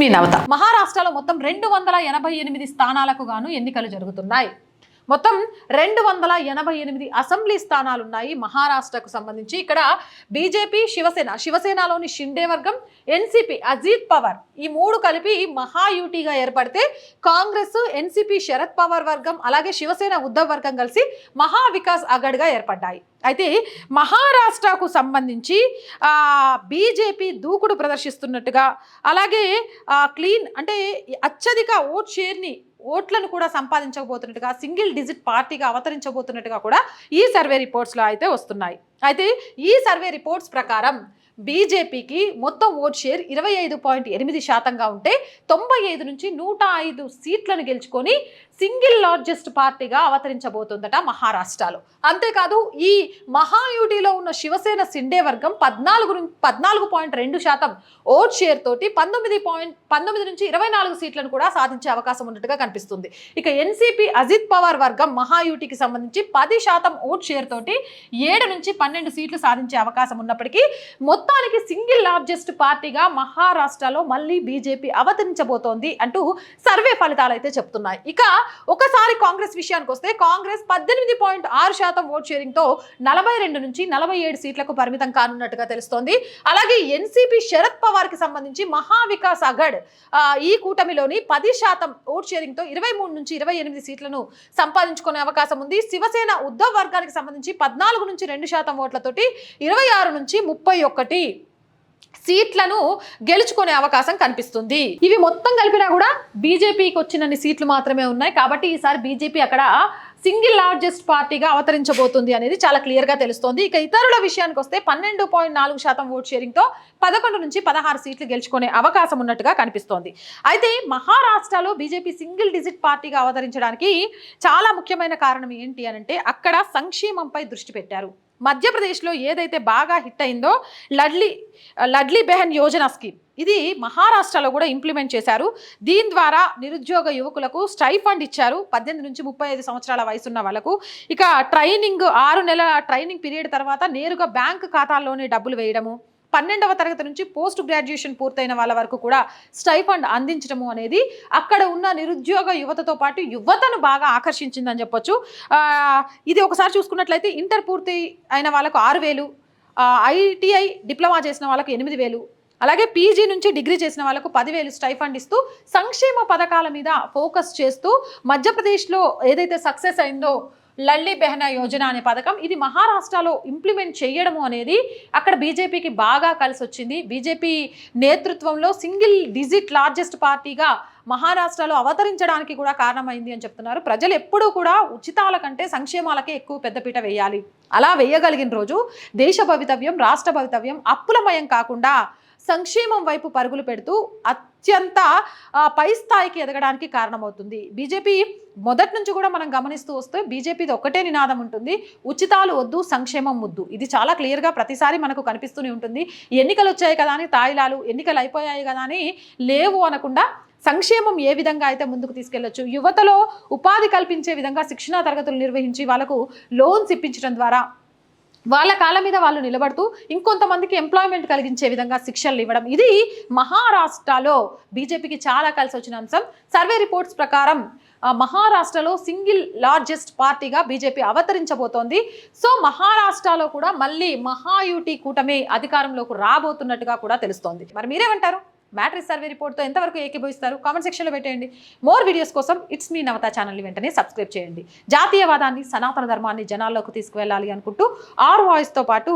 మీ నవత. మహారాష్ట్రలో మొత్తం 288 స్థానాలకు గాను ఎన్నికలు జరుగుతున్నాయి. మొత్తం 288 అసెంబ్లీ స్థానాలు ఉన్నాయి మహారాష్ట్రకు సంబంధించి. ఇక్కడ బీజేపీ, శివసేనలోని షిండే వర్గం, ఎన్సీపీ అజిత్ పవార్ ఈ మూడు కలిపి మహాయూటీగా ఏర్పడితే కాంగ్రెస్, ఎన్సీపీ శరద్ పవార్ వర్గం, అలాగే శివసేన ఉద్ధవ్ వర్గం కలిసి మహా వికాస్ అఘడ్గా ఏర్పడ్డాయి. అయితే మహారాష్ట్రకు సంబంధించి బీజేపీ దూకుడు ప్రదర్శిస్తున్నట్టుగా, అలాగే క్లీన్ అంటే అత్యధిక ఓట్లను కూడా సంపాదించబోతున్నట్టుగా, సింగిల్ డిజిట్ పార్టీగా అవతరించబోతున్నట్టుగా కూడా ఈ సర్వే రిపోర్ట్స్లో అయితే వస్తున్నాయి. అయితే ఈ సర్వే రిపోర్ట్స్ ప్రకారం బీజేపీకి మొత్తం ఓట్ షేర్ 25.8%గా ఉంటే 95 నుంచి 105 సీట్లను గెలుచుకొని సింగిల్ లార్జెస్ట్ పార్టీగా అవతరించబోతుందట మహారాష్ట్రలో. అంతేకాదు ఈ మహాయూటీలో ఉన్న శివసేన షిండే వర్గం 14.2% ఓట్ షేర్ తోటి 19 నుంచి 24 సీట్లను కూడా సాధించే అవకాశం ఉన్నట్టుగా కనిపిస్తుంది. ఇక ఎన్సీపీ అజిత్ పవార్ వర్గం మహాయూటీకి సంబంధించి 10% ఓట్ షేర్ తోటి 7 నుంచి 12 సీట్లు సాధించే అవకాశం ఉన్నప్పటికీ మొత్తానికి సింగిల్ లార్జెస్ట్ పార్టీగా మహారాష్ట్రలో మళ్ళీ బీజేపీ అవతరించబోతోంది అంటూ సర్వే ఫలితాలు అయితే చెప్తున్నాయి. ఇక ఒకసారి కాంగ్రెస్ విషయానికి వస్తే కాంగ్రెస్ 18.6% ఓట్ షేరింగ్ తో 42 నుంచి 47 సీట్లకు పరిమితం కానున్నట్టుగా తెలుస్తోంది. అలాగే ఎన్సీపీ శరద్ పవార్ కి సంబంధించి మహా వికాస్ అఘడ్ ఈ కూటమిలోని 10% ఓట్ షేరింగ్ తో 23 నుంచి 28 సీట్లను సంపాదించుకునే అవకాశం ఉంది. శివసేన ఉద్ధవ్ వర్గానికి సంబంధించి 14 నుంచి 2% ఓట్లతోటి 26 నుంచి 31 సీట్లను గెలుచుకునే అవకాశం కనిపిస్తుంది. ఇవి మొత్తం కలిపినా కూడా బీజేపీకి వచ్చినన్ని సీట్లు మాత్రమే ఉన్నాయి. కాబట్టి ఈసారి బీజేపీ అక్కడ సింగిల్ లార్జెస్ట్ పార్టీగా అవతరించబోతుంది అనేది చాలా క్లియర్గా తెలుస్తోంది. ఇక ఇతరుల విషయానికి వస్తే 12.4% ఓట్ షేరింగ్తో 11 నుంచి 16 సీట్లు గెలుచుకునే అవకాశం ఉన్నట్టుగా కనిపిస్తోంది. అయితే మహారాష్ట్రలో బీజేపీ సింగిల్ డిజిట్ పార్టీగా అవతరించడానికి చాలా ముఖ్యమైన కారణం ఏంటి అనంటే అక్కడ సంక్షేమంపై దృష్టి పెట్టారు. మధ్యప్రదేశ్లో ఏదైతే బాగా హిట్ అయిందో లడ్లీ బెహన్ యోజన స్కీమ్, ఇది మహారాష్ట్రలో కూడా ఇంప్లిమెంట్ చేశారు. దీని ద్వారా నిరుద్యోగ యువకులకు స్టైఫండ్ ఇచ్చారు 18 నుంచి 35 సంవత్సరాల వయసున్న వాళ్ళకు. ఇక 6 నెలల ట్రైనింగ్ పీరియడ్ తర్వాత నేరుగా బ్యాంకు ఖాతాల్లోనే డబ్బులు వేయడము, 12వ తరగతి నుంచి పోస్ట్ గ్రాడ్యుయేషన్ పూర్తయిన వాళ్ళ వరకు కూడా స్టైఫండ్ అందించడము అనేది అక్కడ ఉన్న నిరుద్యోగ యువతతో పాటు యువతను బాగా ఆకర్షించిందని చెప్పొచ్చు. ఇది ఒకసారి చూసుకున్నట్లయితే ఇంటర్ పూర్తి అయిన వాళ్ళకు 6,000, ఐటీఐ డిప్లొమా చేసిన వాళ్ళకు 8,000, అలాగే పీజీ నుంచి డిగ్రీ చేసిన వాళ్ళకు 10,000 స్టైఫండ్ ఇస్తూ సంక్షేమ పథకాల మీద ఫోకస్ చేస్తూ మధ్యప్రదేశ్లో ఏదైతే సక్సెస్ అయిందో లల్లీ బెహనా యోజన అనే పథకం, ఇది మహారాష్ట్రలో ఇంప్లిమెంట్ చేయడము అనేది అక్కడ బీజేపీకి బాగా కలిసి వచ్చింది. బీజేపీ నేతృత్వంలో సింగిల్ డిజిట్ లార్జెస్ట్ పార్టీగా మహారాష్ట్రలో అవతరించడానికి కూడా కారణమైంది అని చెప్తున్నారు. ప్రజలు ఎప్పుడూ కూడా ఉచితాల కంటే సంక్షేమాలకే ఎక్కువ పెద్దపీట వేయాలి. అలా వేయగలిగిన రోజు దేశ భవితవ్యం, రాష్ట్ర భవితవ్యం అప్పులమయం కాకుండా సంక్షేమం వైపు పరుగులు పెడుతూ అత్యంత పై స్థాయికి ఎదగడానికి కారణమవుతుంది. బీజేపీ మొదటి నుంచి కూడా మనం గమనిస్తూ వస్తే బీజేపీది ఒకటే నినాదం ఉంటుంది, ఉచితాలు వద్దు, సంక్షేమం ముద్దు. ఇది చాలా క్లియర్గా ప్రతిసారి మనకు కనిపిస్తూనే ఉంటుంది. ఎన్నికలు వచ్చాయి కదా అని తాయిలాలు, ఎన్నికలు అయిపోయాయి కదా అని లేవు అనకుండా సంక్షేమం ఏ విధంగా అయితే ముందుకు తీసుకెళ్లొచ్చు, యువతలో ఉపాధి కల్పించే విధంగా శిక్షణా తరగతులు నిర్వహించి వాళ్ళకు లోన్స్ ఇప్పించడం ద్వారా వాళ్ళ కాళ్ళ మీద వాళ్ళు నిలబడుతూ ఇంకొంతమందికి ఎంప్లాయ్మెంట్ కలిగించే విధంగా శిక్షణలు ఇవ్వడం, ఇది మహారాష్ట్రలో బీజేపీకి చాలా కలిసి వచ్చిన అంశం. సర్వే రిపోర్ట్స్ ప్రకారం మహారాష్ట్రలో సింగిల్ లార్జెస్ట్ పార్టీగా బీజేపీ అవతరించబోతోంది. సో మహారాష్ట్రలో కూడా మళ్ళీ మహాయూటీ కూటమి అధికారంలోకి రాబోతున్నట్టుగా కూడా తెలుస్తోంది. మరి మీరేమంటారు? మ్యాట్రిక్స్ సర్వే రిపోర్ట్తో ఎంతవరకు ఏకీభవిస్తారు? కామెంట్ సెక్షన్లో పెట్టేయండి. మోర్ వీడియోస్ కోసం ఇట్స్ మీ నవత ఛానల్ని వెంటనే సబ్స్క్రైబ్ చేయండి. జాతీయవాదాన్ని, సనాతన ధర్మాన్ని జనాల్లోకి తీసుకువెళ్ళాలి అనుకుంటూ ఆర్ వాయిస్తో పాటు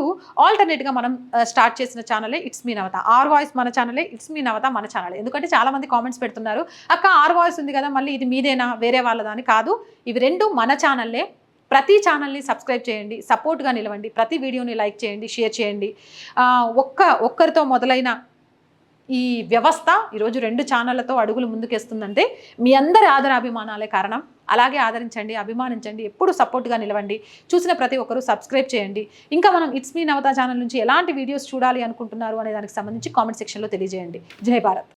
ఆల్టర్నేట్గా మనం స్టార్ట్ చేసిన ఛానలే it's me Navata. Or voice మన ఛానలే, ఇట్స్ మీ నవత మన ఛానలే. ఎందుకంటే చాలామంది కామెంట్స్ పెడుతున్నారు, అక్క ఆర్ వాయిస్ ఉంది కదా మళ్ళీ ఇది మీదేనా వేరే వాళ్ళదా అని. కాదు, ఇవి రెండు మన ఛానల్లే. ప్రతి ఛానల్ని సబ్స్క్రైబ్ చేయండి, సపోర్ట్గా నిలవండి, ప్రతి వీడియోని లైక్ చేయండి, షేర్ చేయండి. ఒక్కరితో మొదలైన ఈ వ్యవస్థ ఈరోజు 2 ఛానళ్లతో అడుగులు ముందుకేస్తుందంటే మీ అందరి ఆదరాభిమానాలే కారణం. అలాగే ఆదరించండి, అభిమానించండి, ఎప్పుడు సపోర్ట్గా నిలవండి. చూసిన ప్రతి ఒక్కరూ సబ్స్క్రైబ్ చేయండి. ఇంకా మనం ఇట్స్ మీ నవత ఛానల్ నుంచి ఎలాంటి వీడియోస్ చూడాలి అనుకుంటున్నారు అనే దానికి సంబంధించి కామెంట్ సెక్షన్లో తెలియజేయండి. జై భారత్.